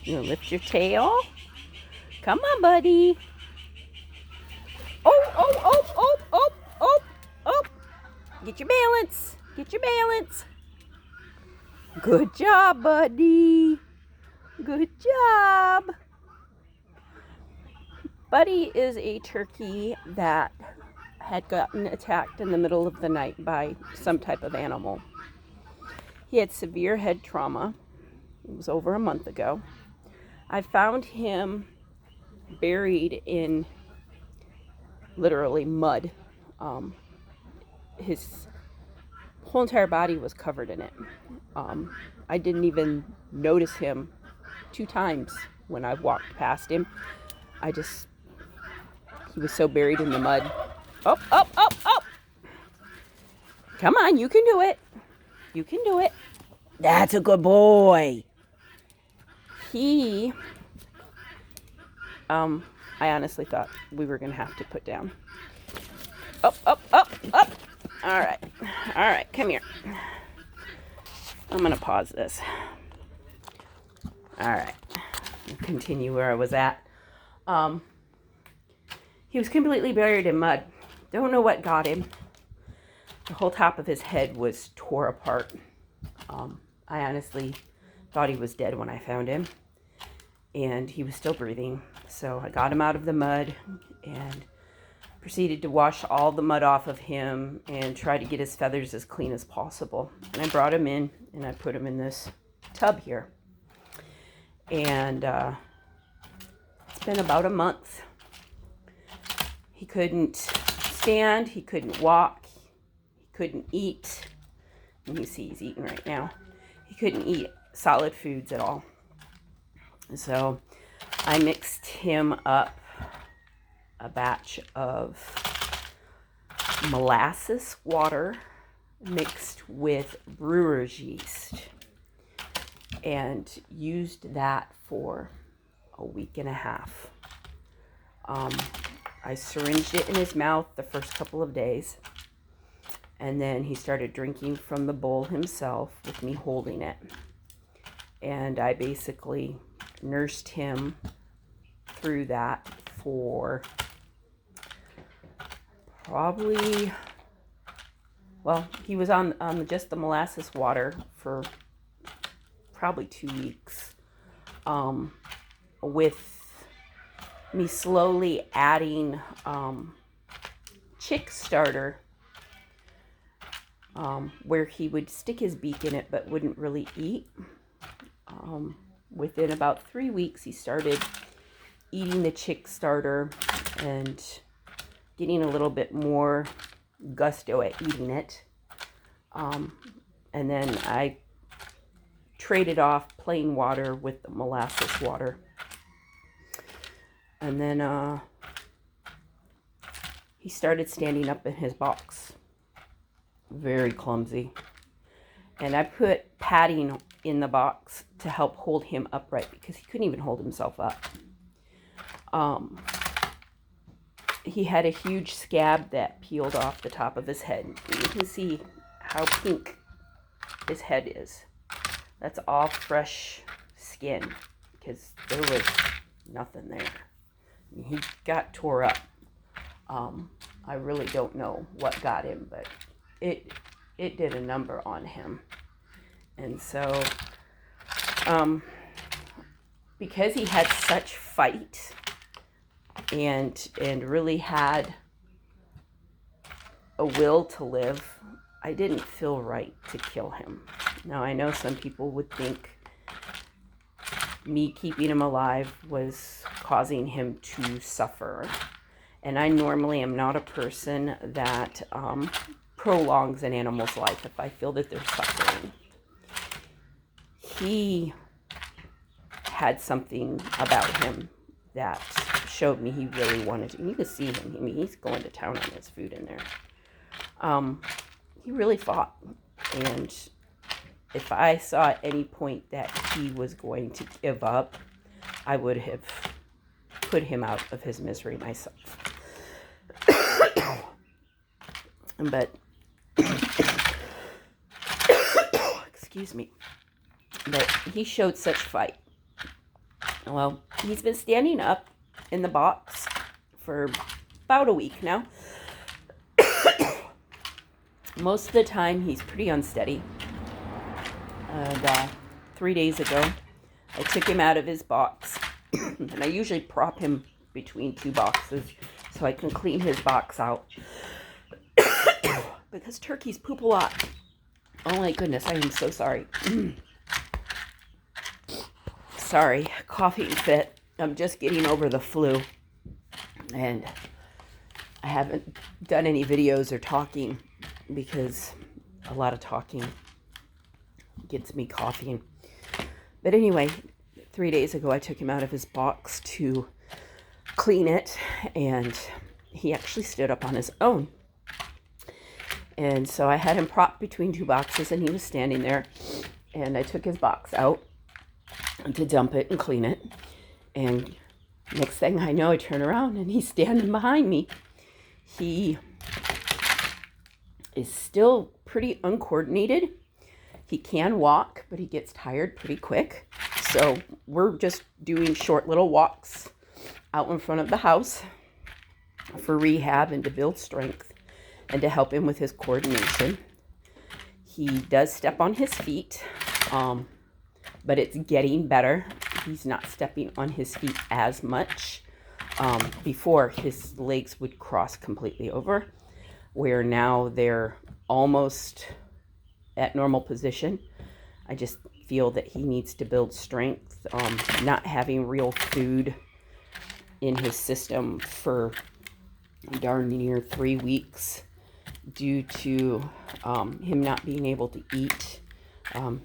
You lift your tail. Come on, buddy. Oh, oh, oh, oh, oh, oh, oh. Get your balance. Get your balance. Good job, buddy. Good job. Buddy is a turkey that had gotten attacked in the middle of the night by some type of animal. He had severe head trauma. It was over a month ago. I found him buried in literally mud. His whole entire body was covered in it. I didn't even notice him 2 times when I walked past him. He was so buried in the mud. Up, up, up, up. Come on, you can do it. You can do it. That's a good boy. I honestly thought we were going to have to put down. Up, up, up, up. All right, come here. I'm going to pause this. All right, continue where I was at. He was completely buried in mud. Don't know what got him. The whole top of his head was tore apart. I honestly thought he was dead when I found him, and he was still breathing. So I got him out of the mud and proceeded to wash all the mud off of him and try to get his feathers as clean as possible. And I brought him in and I put him in this tub here. And it's been about a month. He couldn't stand, he couldn't walk, he couldn't eat. And you see he's eating right now. He couldn't eat solid foods at all. So I mixed him up a batch of molasses water mixed with brewer's yeast and used that for a week and a half. I syringed it in his mouth the first couple of days, and then he started drinking from the bowl himself with me holding it. And I basically nursed him through that for he was on just the molasses water for probably 2 weeks, with me slowly adding chick starter, where he would stick his beak in it but wouldn't really eat. Within about 3 weeks, he started eating the chick starter and getting a little bit more gusto at eating it. And then I traded off plain water with the molasses water. And then he started standing up in his box. Very clumsy. And I put padding in the box to help hold him upright because he couldn't even hold himself up. He had a huge scab that peeled off the top of his head. You can see how pink his head is. That's all fresh skin because there was nothing there. He got tore up. I really don't know what got him, but it did a number on him. And so, because he had such fight and really had a will to live, I didn't feel right to kill him. Now, I know some people would think me keeping him alive was causing him to suffer. And I normally am not a person that prolongs an animal's life if I feel that they're suffering. He had something about him that showed me he really wanted to. You can see him. I mean, he's going to town on his food in there. He really fought. And if I saw at any point that he was going to give up, I would have put him out of his misery myself. But, excuse me, but he showed such fight Well, he's been standing up in the box for about a week now. Most of the time, he's pretty unsteady. And 3 days ago, I took him out of his box. And I usually prop him between two boxes so I can clean his box out. Because turkeys poop a lot. Oh my goodness, I am so sorry. Sorry, coughing fit. I'm just getting over the flu. And I haven't done any videos or talking because a lot of talking gets me coughing. But anyway, 3 days ago I took him out of his box to clean it, and he actually stood up on his own. And so I had him propped between two boxes, and he was standing there, and I took his box out to dump it and clean it. And next thing I know, I turn around and he's standing behind me. He is still pretty uncoordinated. He can walk, but he gets tired pretty quick. So we're just doing short little walks out in front of the house for rehab and to build strength and to help him with his coordination. He does step on his feet, but it's getting better. He's not stepping on his feet as much. Before, his legs would cross completely over, where now they're almost at normal position. I just feel that he needs to build strength. Not having real food in his system for darn near 3 weeks due to him not being able to eat.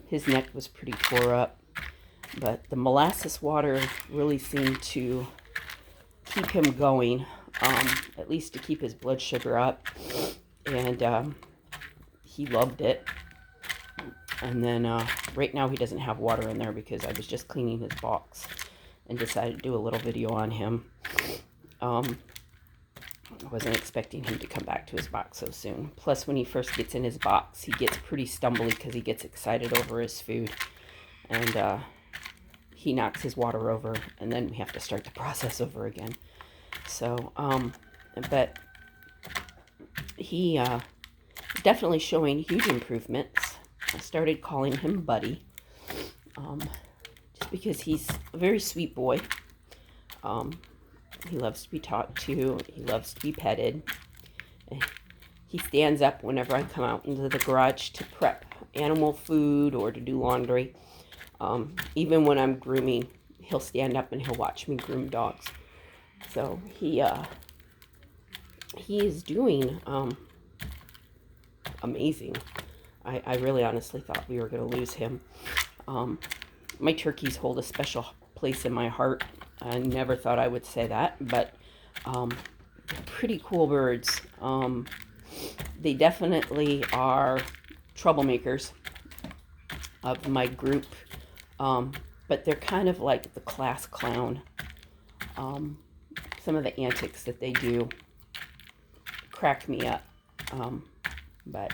His neck was pretty tore up, but the molasses water really seemed to keep him going, at least to keep his blood sugar up, and he loved it. And then right now he doesn't have water in there because I was just cleaning his box and decided to do a little video on him. I wasn't expecting him to come back to his box so soon. Plus, when he first gets in his box, he gets pretty stumbly because he gets excited over his food, and he knocks his water over, and then we have to start the process over again. So, but he definitely showing huge improvements. I started calling him Buddy, just because he's a very sweet boy. He loves to be talked to. He loves to be petted. He stands up whenever I come out into the garage to prep animal food or to do laundry. Even when I'm grooming, he'll stand up and he'll watch me groom dogs. So he is doing amazing. I really honestly thought we were going to lose him. My turkeys hold a special place in my heart. I never thought I would say that, but pretty cool birds. They definitely are troublemakers of my group, but they're kind of like the class clown. Some of the antics that they do crack me up. But,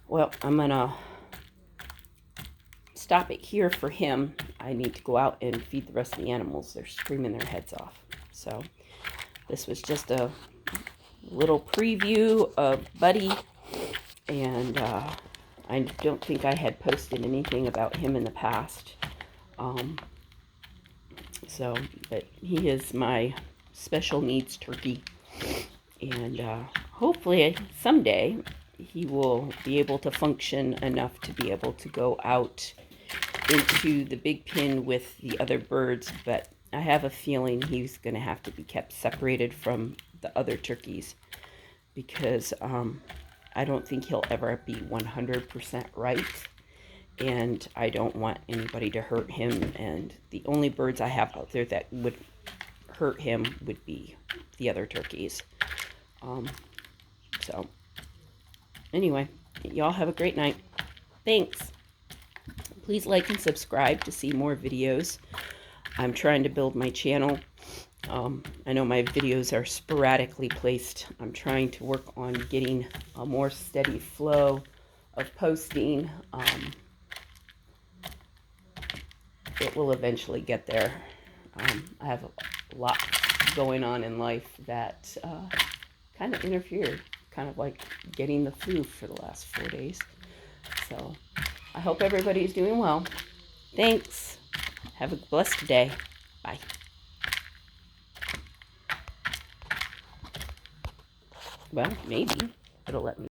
well, I'm going to stop it here for him. I need to go out and feed the rest of the animals. They're screaming their heads off. So this was just a little preview of Buddy, and I don't think I had posted anything about him in the past. But he is my special needs turkey, and hopefully someday he will be able to function enough to be able to go out into the big pen with the other birds, but I have a feeling he's going to have to be kept separated from the other turkeys because I don't think he'll ever be 100% right, and I don't want anybody to hurt him, and the only birds I have out there that would hurt him would be the other turkeys. So anyway, y'all have a great night. Thanks. Please like and subscribe to see more videos. I'm trying to build my channel. I know my videos are sporadically placed. I'm trying to work on getting a more steady flow of posting. It we'll eventually get there. I have a lot going on in life that kind of interfered, kind of like getting the flu for the last 4 days. So I hope everybody's doing well. Thanks. Have a blessed day. Bye. Well, maybe it'll let me.